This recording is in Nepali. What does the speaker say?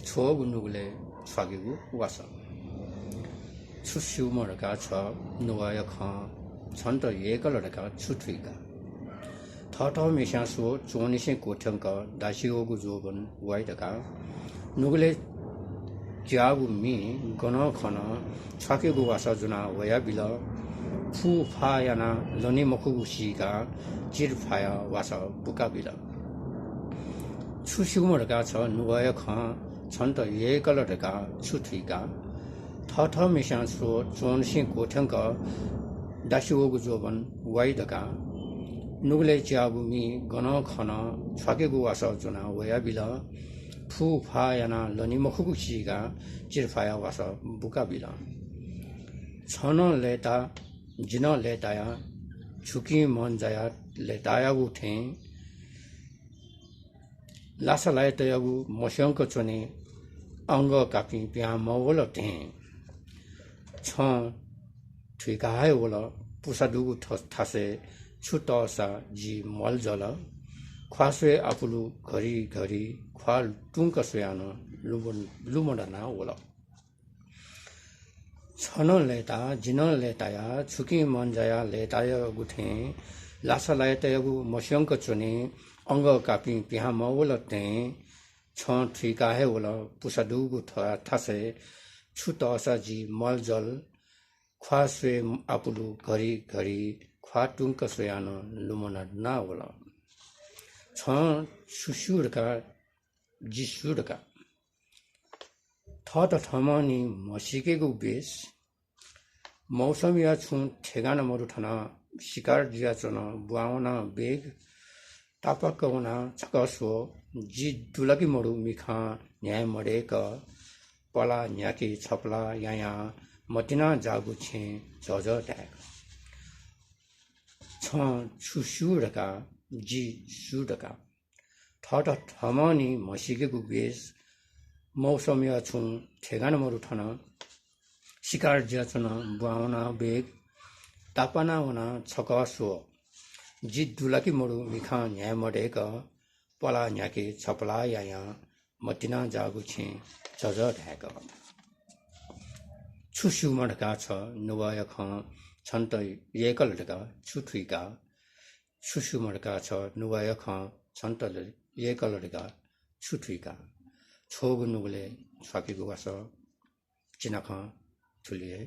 초구 누굴래 사기고 와서 추시우머가 저 누가야 칸 전도 예걸어가 추트이가 타타미 샹수 존이신 고청가 다시오구 조번 와이다가 누굴래 자구 미 거너 커나 사기고 와서 주나 와야빌라 푸파야나 런이 먹고 시가 질파야 와서 부가빌라 추시우머가 저 누가야 칸 전도 예걸어가 추트이가 타타미 샹수 존이신 고청가 다시오구 조번 와이다가 누굴래 자부미 거너 커나 사기고 와서 주나 와야빌라 푸파야나 런이 먹고 시가 질파야 와서 부가빌라 천원 레다 진어 레다야 죽기 먼저야 레다야고 탱 라살라이트야고 모션거 전에 안거 깎인 비안 먹을러 탱천 뒤가해올러 부사두고 타세 추떠사 지 멀절러 과수의 앞으로 거리 과 뚱가수야는 루모나나 올러 천원 레다 진원 레다야 죽기 먼저야 레다야고 탱 라살라이트야고 모션거 전에 안거 깎인 비안 먹을러 천 뒤가해올러 부사두고 타세 추떠사 지 멀절 과수의 앞으로 거리 과 뚱가수야는 루모나나 올러 천 수슈르가 지슈르가 타다 타마니 머시게고 베스 मौसमिया छुं ठेगाना मरु ठना शिकार जिया चना बुआवना बेग तापकवना छकसो जी दुलगी मरु मिखा न्याय मरे क पला न्याकी छपला याया मतिना जागु छे जज ट्याग छ छुशुरका जी सुरका ठट ठमनी मसिकेको बेस मौसमिया छुं ठेगाना मरु ठना शिकार ज्याचना बुआवना बेग तापना वना छकसो जी दुलाकी मरु मिखा न्याय मरेक पला न्याके छपला याया मतिना जागु छे जज ढ्याक छुसु मडका छ नुवाय ख छन्त येकल ढका छुथुइका छुसु मडका छ नुवाय ख छन्त येकल ढका छुथुइका छोगु नुगले छकेको वास चिनाख थुलिए